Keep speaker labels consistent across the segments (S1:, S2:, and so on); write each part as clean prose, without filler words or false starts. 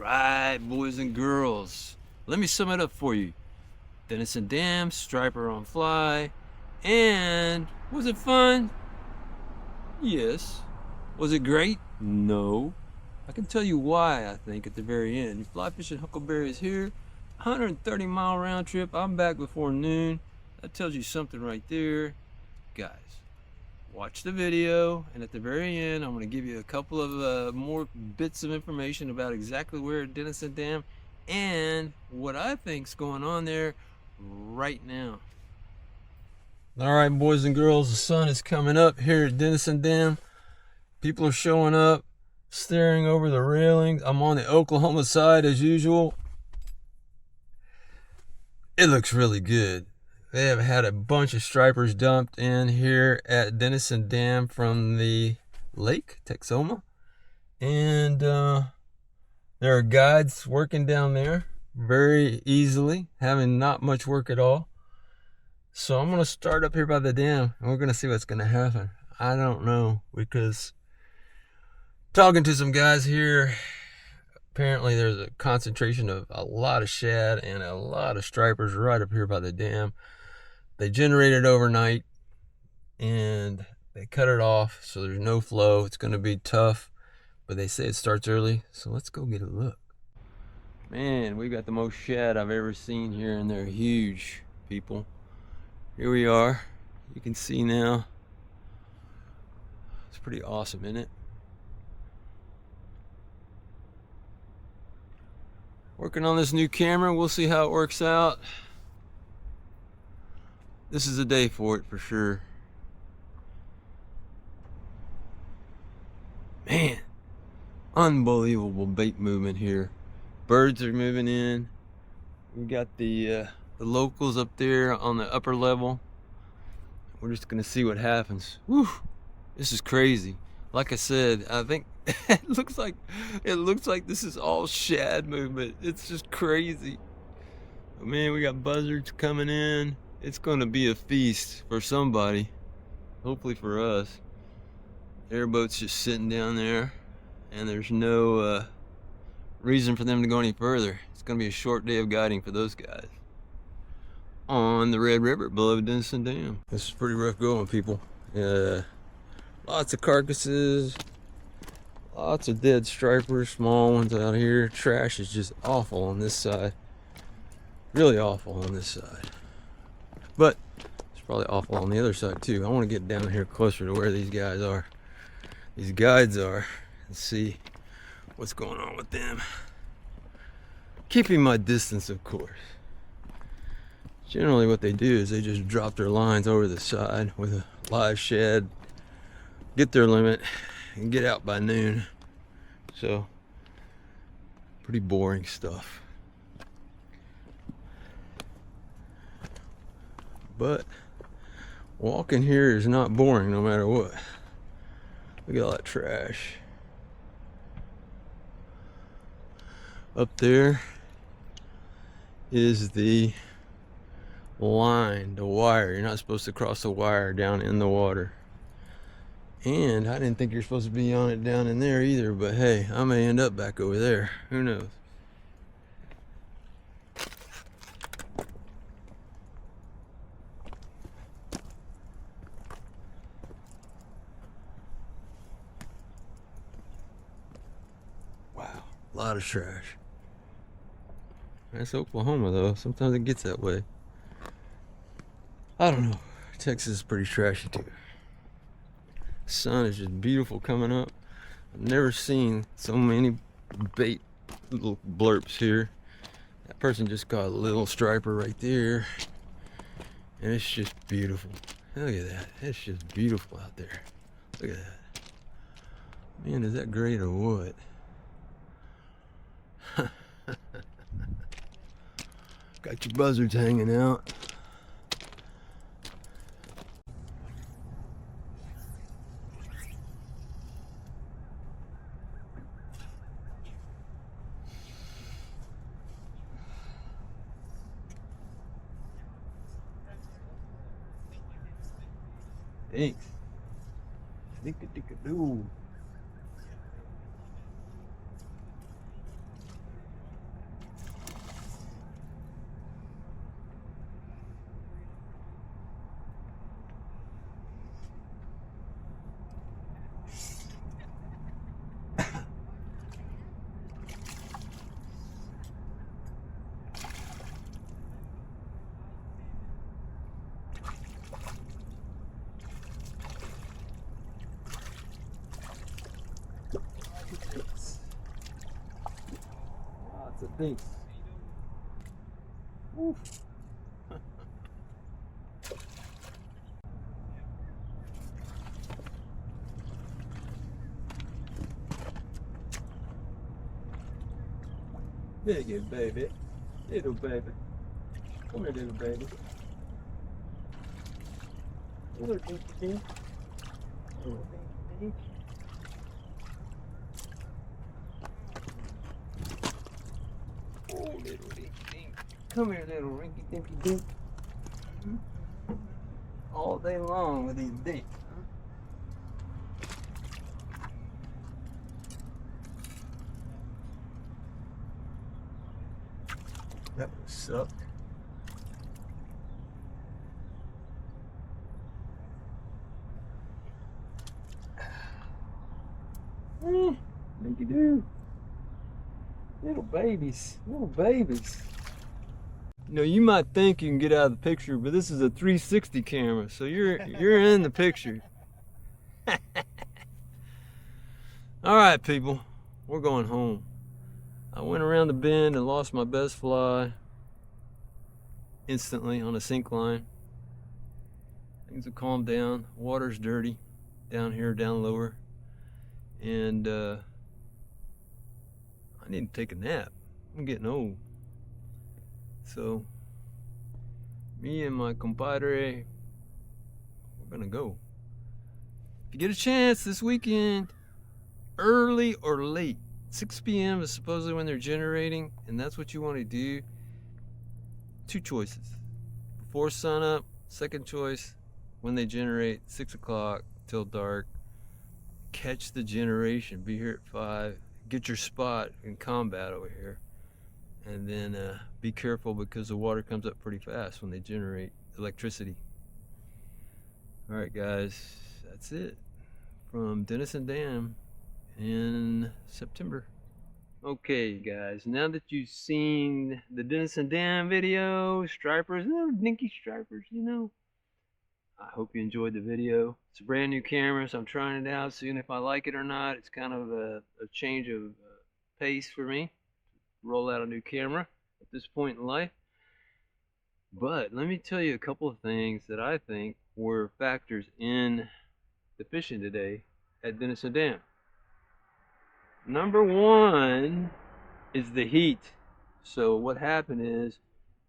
S1: right, boys and girls. Let me sum it up for you. Denison Dam, striper on fly, and was it fun? Yes. Was it great? No. I can tell you why, I think, at the very end. You fly fishing huckleberries here, 130-mile round trip. I'm back before noon. That tells you something right there. Guys, watch the video, and at the very end, I'm going to give you a couple of more bits of information about exactly where at Denison Dam and what I think's going on there right now. All right, boys and girls, the sun is coming up here at Denison Dam. People are showing up, staring over the railings. I'm on the Oklahoma side as usual. It looks really good. They have had a bunch of stripers dumped in here at Denison Dam from the Lake Texoma. And there are guides working down there very easily, having not much work at all. So I'm going to start up here by the dam, and we're going to see what's going to happen. I don't know, because talking to some guys here, apparently there's a concentration of a lot of shad and a lot of stripers right up here by the dam. They generated overnight and they cut it off, so there's no flow. It's going to be tough, but they say it starts early, so let's go get a look. Man, we got the most shad I've ever seen here, and they're huge, people. Here we are. You can see now. It's pretty awesome, isn't it? Working on this new camera. We'll see how it works out. This is a day for it for sure. Man, unbelievable bait movement here. Birds are moving in. We got the locals up there on the upper level. We're just gonna see what happens. Whew, this is crazy. Like I said, I think it looks like this is all shad movement. It's just crazy. But man, we got buzzards coming in. It's gonna be a feast for somebody. Hopefully for us. Airboat's just sitting down there, and there's no reason for them to go any further. It's gonna be a short day of guiding for those guys on the Red River below Denison Dam. This is pretty rough going, people. Lots of carcasses, lots of dead stripers, small ones out here. Trash is just awful on this side. Really awful on this side. But it's probably awful on the other side too. I want to get down here closer to where these guys are. These guides are, and see what's going on with them. Keeping my distance, of course. Generally what they do is they just drop their lines over the side with a live shad, get their limit, and get out by noon. So, pretty boring stuff. But walking here is not boring no matter what. Look at all that trash. Up there is the line, the wire. You're not supposed to cross the wire down in the water. And I didn't think you're supposed to be on it down in there either, but hey, I may end up back over there. Who knows? Wow, a lot of trash. That's Oklahoma though. Sometimes it gets that way. I don't know. Texas is pretty trashy too. The sun is just beautiful coming up. I've never seen so many bait little blurps here. That person just caught a little striper right there. And it's just beautiful. Look at that. It's just beautiful out there. Look at that. Man, is that great or what? Got your buzzards hanging out. Thanks. Dink-a-dink-a-doo. the DINKS. Oof. There you go, baby. Little baby. Come here, little baby. Little dinky dink. Little dinky dink. Oh, little dinky dink. Come here, little rinky dinky dink. All day long with these dinks. That would suck. Thank you, dude. Little babies, little babies. You know, you might think you can get out of the picture, but this is a 360 camera, so you're in the picture. All right, people, we're going home. I went around the bend and lost my best fly instantly on a sink line. Things have calmed down. Water's dirty down here, down lower. And I need to take a nap. I'm getting old. So, me and my compadre, we're gonna go. If you get a chance this weekend, early or late, 6 p.m. is supposedly when they're generating, and that's what you want to do. Two choices. Before sunup, second choice, when they generate, 6 o'clock till dark. Catch the generation, be here at 5, get your spot in combat over here. And then be careful because the water comes up pretty fast when they generate electricity. All right, guys, that's it from Denison Dam in September. Okay, guys, now that you've seen the Denison Dam video, stripers, little dinky stripers, you know, I hope you enjoyed the video. It's a brand new camera, so I'm trying it out, seeing if I like it or not. It's kind of a change of pace for me. Roll out a new camera at this point in life. But let me tell you a couple of things that I think were factors in the fishing today at Denison Dam. Number one is the heat. So what happened is,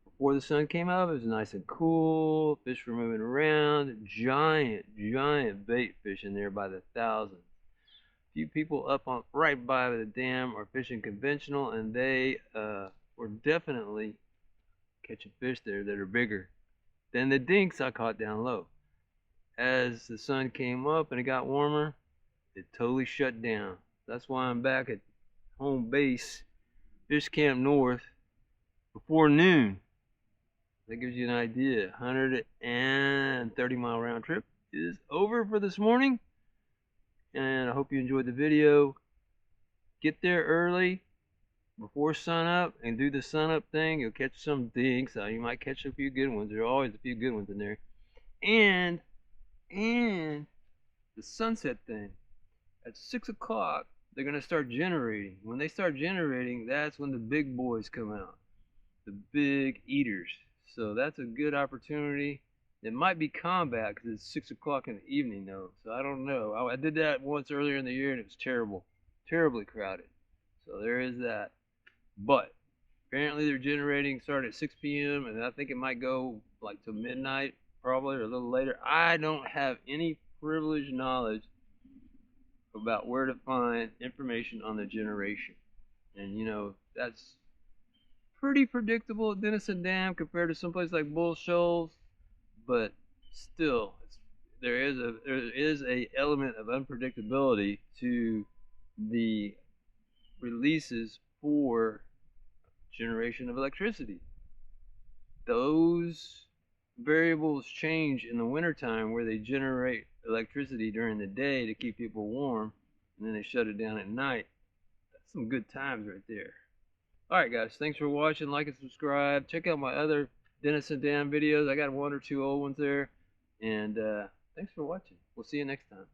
S1: before the sun came up, it was nice and cool. Fish were moving around. Giant bait fish in there by the thousands. Few people up on right by the dam are fishing conventional, and they were definitely catching fish there that are bigger than the dinks I caught down low. As the sun came up and it got warmer, it totally shut down. That's why I'm back at home base, Fish Camp North, before noon. That gives you an idea. 130-mile round trip is over for this morning. And I hope you enjoyed the video. Get there early before sunup and do the sunup thing. You'll catch some dinks. You might catch a few good ones. There are always a few good ones in there. And the sunset thing. At 6 o'clock, they're going to start generating. When they start generating, that's when the big boys come out. The big eaters. So that's a good opportunity. It might be combat because it's 6 o'clock in the evening though, so I don't know. I did that once earlier in the year and it was terrible, terribly crowded. So there is that. But apparently they're generating starting at 6 p.m. and I think it might go like to midnight probably or a little later. I don't have any privileged knowledge about where to find information on the generation. And you know, that's pretty predictable at Denison Dam compared to someplace like Bull Shoals. But still, there is a element of unpredictability to the releases for generation of electricity. Those variables change in the wintertime where they generate electricity during the day to keep people warm, and then they shut it down at night. That's some good times right there. Alright guys, thanks for watching. Like and subscribe. Check out my other Denison Dam videos. I got 1 or 2 old ones there. And thanks for watching. We'll see you next time.